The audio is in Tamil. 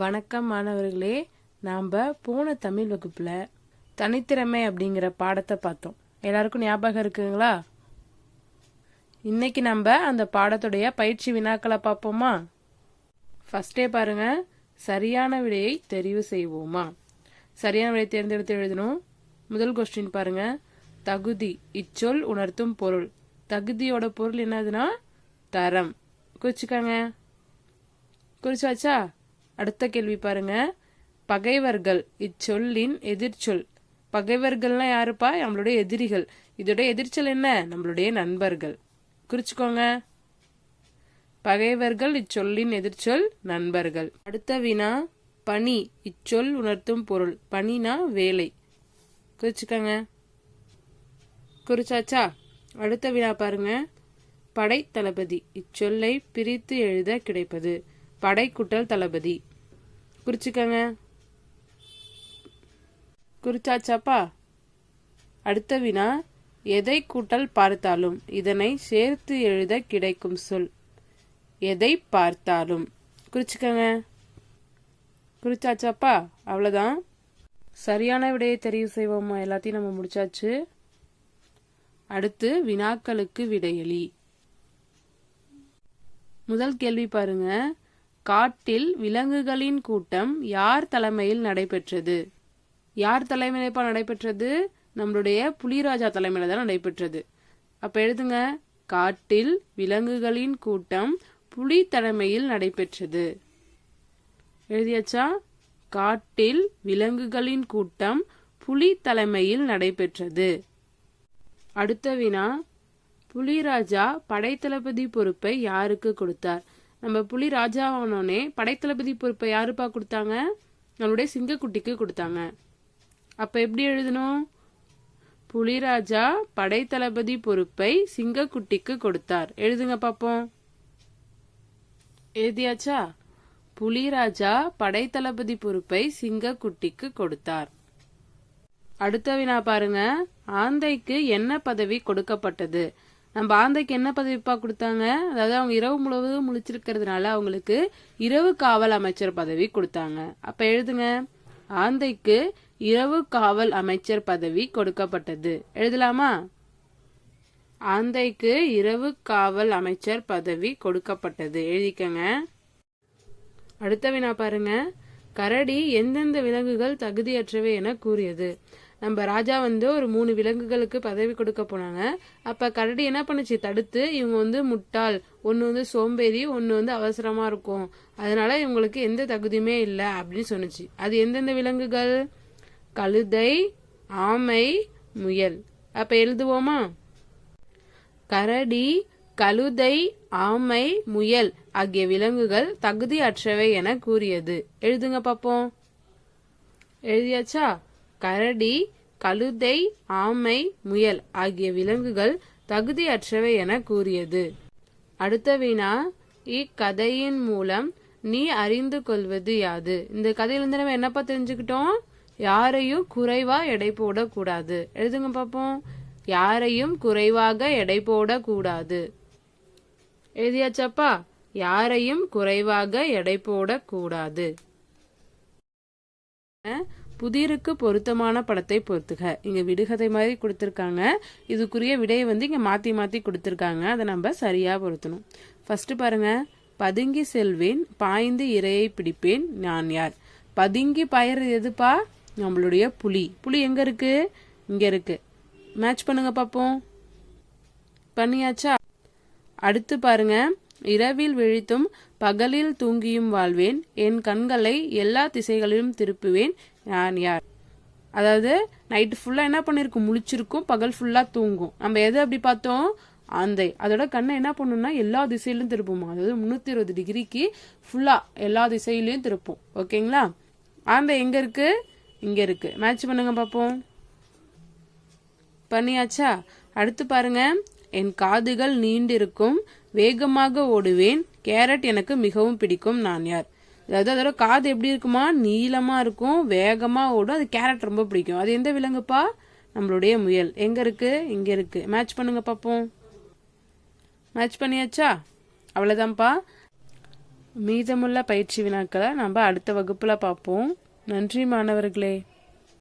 வணக்கம் மாணவர்களே. நாம் போன தமிழ் வகுப்புல தனித்திறமை அப்படிங்கிற பாடத்தை பார்த்தோம். எல்லாருக்கும் ஞாபகம் இருக்குங்களா? இன்னைக்கு நம்ம அந்த பாடத்துடைய பயிற்சி வினாக்களை பார்ப்போமா? ஃபர்ஸ்டே பாருங்க, சரியான விடையை தெரிவு செய்வோமா. சரியான விடையை தேர்ந்தெடுத்து எழுதணும். முதல் கொஸ்டின் பாருங்க, தகுதி இச்சொல் உணர்த்தும் பொருள். தகுதியோட பொருள் என்னதுன்னா தரம். குறிச்சுக்காங்க. குறிச்சாச்சா? அடுத்த கேள்வி பாருங்க, பகைவர்கள் இச்சொல்லின் எதிர்ச்சொல். பகைவர்கள்னா யாருப்பா? நம்மளுடைய எதிரிகள். இதோட எதிர்ச்சொல் என்ன? நம்மளுடைய நண்பர்கள். குறிச்சுக்கோங்க. பகைவர்கள் இச்சொல்லின் எதிர்ச்சொல் நண்பர்கள். அடுத்த வினா, பணி இச்சொல் உணர்த்தும் பொருள். பணினா வேலை. குறிச்சுக்கோங்க. குறிச்சாச்சா? அடுத்த வினா பாருங்க, படை தளபதி இச்சொல்லை பிரித்து எழுத கிடைப்பது. படை கூட்டல் தளபதி. குறிச்சுக்கங்க. குறிச்சாச்சாப்பா? அடுத்த வினா, எதை கூட்டல் பார்த்தாலும். இதனை சேர்த்து எழுத கிடைக்கும் சொல். எதை பார்த்தாலும். குறிச்சுக்கங்க. குறிச்சாச்சாப்பா? அவ்வளவுதான். சரியான விடையை தெரிவு செய்வோமா? எல்லாத்தையும் நம்ம முடிச்சாச்சு. அடுத்து வினாக்களுக்கு விடையளி. முதல் கேள்வி பாருங்க, காட்டில் விலங்குகளின் கூட்டம் யார் தலைமையில் நடைபெற்றது? யார் தலைமையில நடைபெற்றது? நம்மளுடைய புலிராஜா தலைமையில தான் நடைபெற்றது. அப்ப எழுதுங்க, காட்டில் விலங்குகளின் கூட்டம் புலி தலைமையில் நடைபெற்றது. எழுதியாச்சா? காட்டில் விலங்குகளின் கூட்டம் புலி தலைமையில் நடைபெற்றது. அடுத்த வினா, புலிராஜா படைத்தளபதி பொறுப்பை யாருக்கு கொடுத்தார்? நம்ம புலி ராஜாவானோனே படைத்தளபதி பொறுப்பை யாருப்பா கொடுத்தாங்க? நம்மளுடைய சிங்கக்குட்டிக்கு கொடுத்தாங்க. அப்ப எப்படி எழுதணும்? புலிராஜா படைத்தளபதி பொறுப்பை சிங்கக்குட்டிக்கு கொடுத்தார். எழுதுங்க பாப்போம். எழுதியாச்சா? புலிராஜா படைத்தளபதி பொறுப்பை சிங்கக்குட்டிக்கு கொடுத்தார். அடுத்த வினா பாருங்க, ஆந்தைக்கு என்ன பதவி கொடுக்கப்பட்டது? நம்ம ஆந்தைக்கு என்ன பதவிப்பா கொடுத்தாங்க? அதாவது அவங்க இரவு முழுவதும் முழிச்சிருக்கிறதுனால அவங்களுக்கு இரவு காவல் அமைச்சர் பதவி கொடுத்தாங்க. அப்ப எழுதுங்க, ஆந்தைக்கு இரவு காவல் அமைச்சர் பதவி கொடுக்கப்பட்டது. எழுதலாமா? ஆந்தைக்கு இரவு காவல் அமைச்சர் பதவி கொடுக்கப்பட்டது. எழுதிக்கங்க. அடுத்த வினா பாருங்க, கரடி எந்தெந்த விலங்குகள் தகுதியற்றவை என கூறியது? நம்ம ராஜா ஒரு 3 விலங்குகளுக்கு பதவி கொடுக்க போனாங்க. அப்ப கரடி என்ன பண்ணுச்சு? தடுத்து, இவங்க முட்டாள், ஒன்னு சோம்பேறி, ஒன்னு அவசரமா இருக்கும், அதனால இவங்களுக்கு எந்த தகுதியுமே இல்லை அப்படின்னு சொன்னுச்சு. அது எந்தெந்த விலங்குகள்? கழுதை, ஆமை, முயல். அப்ப எழுதுவோமா? கரடி, கழுதை, ஆமை, முயல் ஆகிய விலங்குகள் தகுதி அற்றவை என கூறியது. எழுதுங்க பாப்போம். எழுதியாச்சா? கரடி, கழுதை, ஆமை, முயல் ஆகிய விலங்குகள் தகுதியற்றவை என கூறியது. அடுத்த வினா, இக்கதையின் மூலம் நீ அறிந்து கொள்வது யாது? இந்த கதையிலிருந்து நம்ம என்னப்பா தெரிஞ்சுக்கிட்டோம்? யாரையும் குறைவா எடை போடக்கூடாது. எழுதுங்க பாப்போம். யாரையும் குறைவாக எடை போடக்கூடாது. எழுதியாச்சாப்பா? யாரையும் குறைவாக எடை போடக்கூடாது. புதிருக்கு பொருத்தமான படத்தை பொறுத்துக. இங்க விடுகதை மாதிரி கொடுத்திருக்காங்க. இதுக்குரிய விடையை இங்க மாத்தி மாத்தி கொடுத்திருக்காங்க. அதை நம்ம சரியா பொருத்தணும். ஃபர்ஸ்ட் பாருங்க, பதுங்கி செல்வேன், பாய்ந்து இரையை பிடிப்பேன், நான் யார்? பதுங்கி பாயறது எதுப்பா? நம்மளுடைய புலி. புலி எங்க இருக்கு? இங்க இருக்கு. மேட்ச் பண்ணுங்க பாப்போம். பண்ணியாச்சா? அடுத்து பாருங்க, இரவில் விழித்தும் பகலில் தூங்கியும் வாழ்வேன், என் கண்களை எல்லா திசைகளிலும் திருப்புவேன், நான் யார்? அதாவது நைட்டு ஃபுல்லா என்ன பண்ணிருக்கும்? முழிச்சிருக்கும், பகல் ஃபுல்லா தூங்கும். நம்ம எது அப்படி பார்த்தோம்? ஆந்தை. அதோட கண்ணை என்ன பண்ணும்னா எல்லா திசையிலும் திருப்புமா. அதாவது 320 டிகிரிக்கு ஃபுல்லா எல்லா திசையிலையும் திருப்போம். ஓகேங்களா? ஆந்தை எங்க இருக்கு? இங்க இருக்கு. மேட்ச் பண்ணுங்க பாப்போம். பண்ணியாச்சா? அடுத்து பாருங்க, என் காதுகள் நீண்டிருக்கும், வேகமாக ஓடுவேன், கேரட் எனக்கு மிகவும் பிடிக்கும், நான் யார்? அதாவது அதோட காது எப்படி இருக்குமா? நீளமா இருக்கும், வேகமா ஓடும், அது கேரட் ரொம்ப பிடிக்கும். அது எந்த விலங்குப்பா? நம்மளுடைய முயல். எங்க இருக்கு? இங்க இருக்கு. மேட்ச் பண்ணுங்க பாப்போம். மேட்ச் பண்ணியாச்சா? அவ்வளவுதான்ப்பா. மீதமுள்ள பயிற்சி வினாக்களை நம்ம அடுத்த வகுப்புல பார்ப்போம். நன்றி மாணவர்களே.